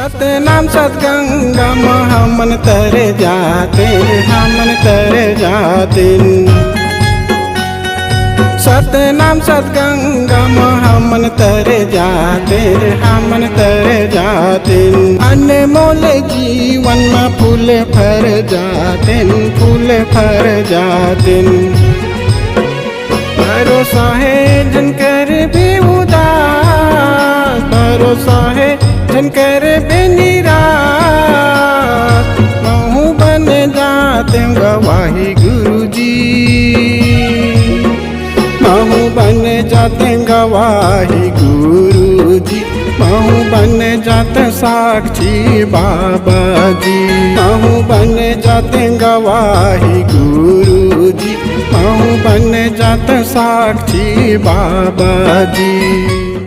सतनाम सतगंगा हमन तरे जाते, हमन तरे जाते। सतनाम सतगंगा हमन तरे जाते, हमन तरे जाते। अनमोल जीवन में फूल फर जाते, फूल फर जाते। भरोसा है जिनकर भी उदास, भरोसा है जिनकर भी निराश। महू बन जाते गवाही गुरुजी, महू बन जाते गवाही गुरुजी। महू बन जाते साक्षी बाबा जी, महू बन जाते गवाही गुरुजी। महू बन जाते साक्षी बाबा जी।